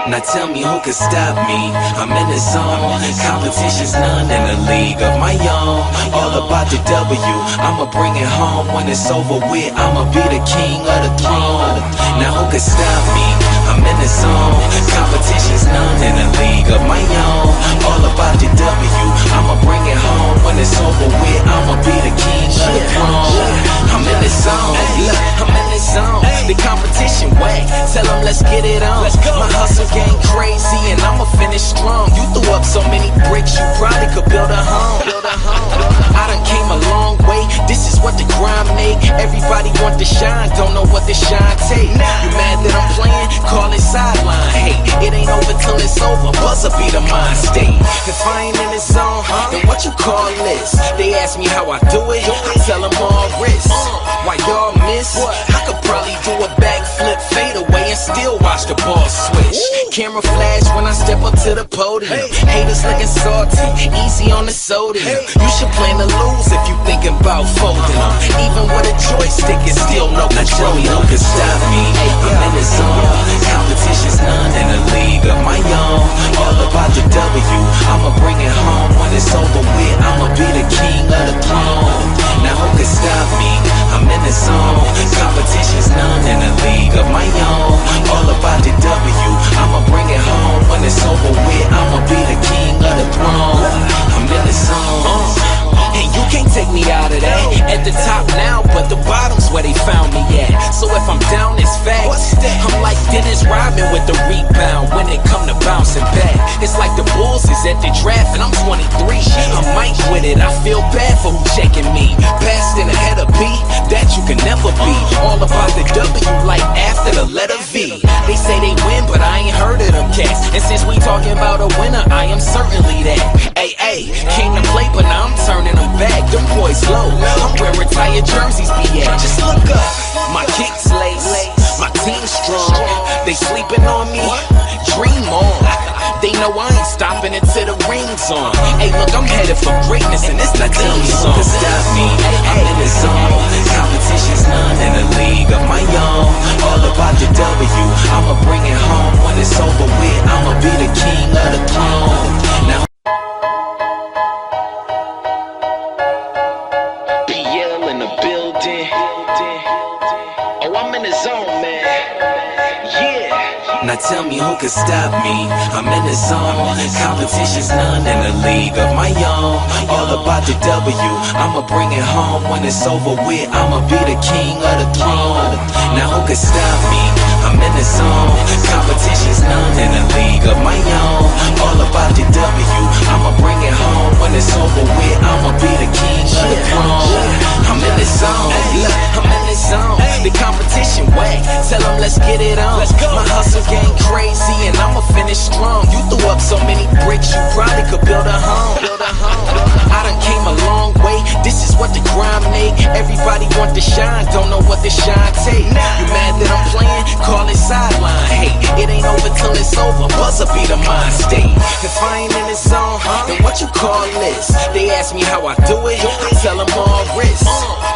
Now tell me who could stop me. I'm in the zone. Competition's none in a league of my own. All about the W, I'ma bring it home. When it's over with, I'ma be the king of the throne. Now who could stop me? I'm in the zone. Competition's none in a league of my own. All about the W, I'ma bring it home. When it's over with, I'ma be the king of the throne. I'm in the zone. Look, I'm in the zone. The competition whack. Tell them let's get it on. My hustle game crazy and I'ma finish strong. You threw up so many bricks, you probably could build a home. I done came a long way. This is what the grind make. Everybody want to shine, don't know what the shine take. You mad that I'm playing? Call it sideline. Hey, it ain't over till it's over. Buzzer be the mind state. If I ain't in the zone, then what you call this? They ask me how I do it. I tell them all wrist. Why y'all miss? I could probably do a backflip, fade away, and still watch the ball switch. Camera flash when I step up to the podium. Haters looking salty, easy on the sodium. You should plan to lose if you thinking about folding them. Even with a joystick, it's still no control. Now tell me who can stop me. I'm in the zone. Competition's none in a league of my own. All about the W, I'ma bring it home. When it's over with, I'ma be the king of the throne. Now who can stop me? I'm in the zone. Competition's none in a league of my own. All about the W, I'ma bring it home. When it's over with, I'ma be the king of the throne. I'm in the zone. And you can't take me out of that. At the top now, but the bottom's where they found me at. So if I'm down, it's facts. I'm like Dennis Rodman with the rebound when it come to bouncing back. It's like the Bulls is at the draft and I'm 23. I'm Mike with it, I feel bad for who checking me. Passed in ahead of B, that you can never be. All about the W like after the letter V. They say they win, but I ain't heard of them cats. And since we talking about a winner, I am certainly that. Ay, came to play, but now I'm turning them back. Them boys low, I'm where retired jerseys be at. Just look up, my kicks lace, my team strong. They sleeping on me, dream on. They know I ain't stopping until the ring's on. Hey, look, I'm headed for greatness, and it's not team song. To stop me, I'm in the zone. Competition's none in a league of my own. All about the W, I'ma bring it home. When it's over with, I'ma be the king of the throne. Now BL in the building. Oh, I'm in the zone, man. Yeah. Now tell me who can stop me. I'm in the zone. Competition's none in a league of my own. All about the W, I'ma bring it home. When it's over with, I'ma be the king of the throne. Now who can stop me? I'm in the zone. Competition's none in a league of my own. All about the W, I'ma bring it home. When it's over with, I'ma be the king of the throne. I'm in the zone. Look, I'm in the zone. The competition whack. Tell them let's get it on. My hustle game crazy and I'ma finish strong. You threw up so many bricks, you probably could build a home. I done came a long way. This is what the grind make. Everybody want to shine, don't know what the shine take. You mad that I'm playing? Call it sideline. Hey, it ain't over till it's over. Buzzer be the mind state. If I ain't in the zone, then what you call this? They ask me how I do it. I tell them all wrist.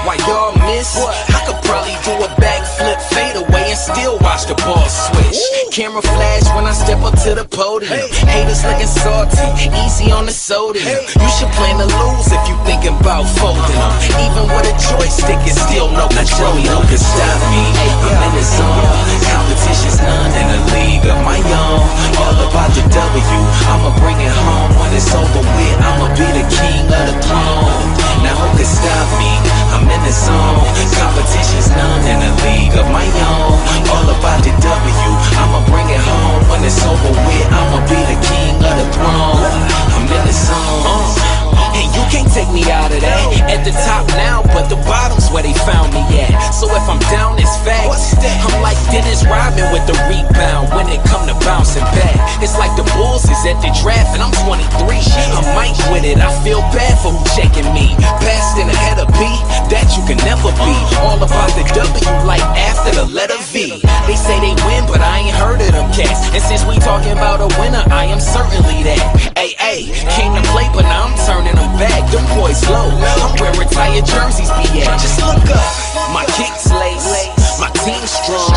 Why y'all miss? I could probably do a backflip, fade away, and still watch the ball switch. Camera flash when I step up to the podium. Haters looking salty, easy on the sodium. You should plan to lose if you thinking about folding them. Even with a joystick, it's still no control. Now tell me who can stop me. I'm in the zone. Competition's none in a league of my own. All about the W, I'ma bring it home. When it's over with, I'ma be the king of the throne. Now who can stop me? I'm in the zone. Competition's none in a league of my own. All about the W, I'ma bring it home. When it's over with, I'ma be the king of the throne. I'm in the zone. And you can't take me out of that. At the top now, but the bottom's where they found me at. So if I'm down, it's facts. I'm like Dennis Rodman with the rebound when it come to bouncing back. It's like the Bulls is at the draft and I'm 23. I'm Mike with it, I feel bad for who checking me. Passed in ahead of B, that you can never be. All about the W like after the letter V. They say they win, but I ain't heard of them cats. And since we talking about a winner, I am certainly that. Ay, came to play, but now I'm turning them back. Them boys low, I'm where retired jerseys be at. Just look up, my kicks lace, my team strong.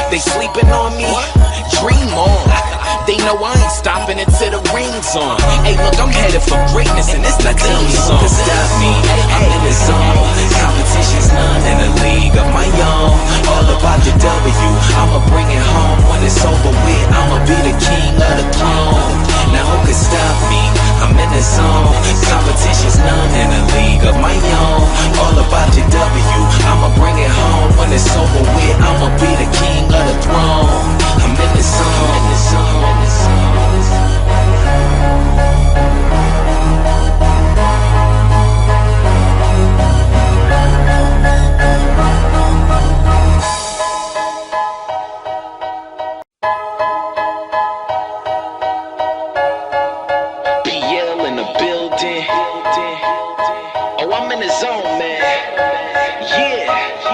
They sleeping on me, dream on. on. Hey, look, I'm headed for greatness, and it's the theme song. Who can stop me? I'm in the zone. Competition's none in a league of my own. All about the W, I'ma bring it home. When it's over with, I'ma be the king of the throne. Now who can stop me? I'm in the zone. Competition's none in a league of my own. All about the W, I'ma bring it home. When it's over with, I'ma be the king of the throne. I'm in the zone, in the zone, in the zone.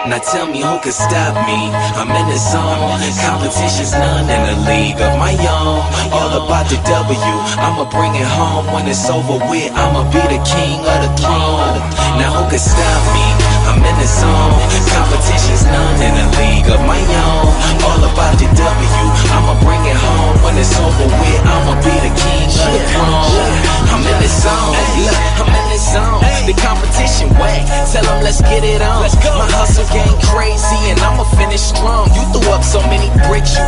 Now tell me who can stop me? I'm in the zone. Competition's none in a league of my own. All about the W, I'ma bring it home. When it's over with, I'ma be the king of the throne. Now who can stop me? I'm in the zone. Competition's none in a league of my own. All about the W, I'ma bring it home. When it's over with, I'ma be the king of the throne. I'm in the zone. Look, I'm in the zone. The competition whack. Tell them let's get it on. My hustle game crazy and I'ma finish strong. You threw up so many bricks, you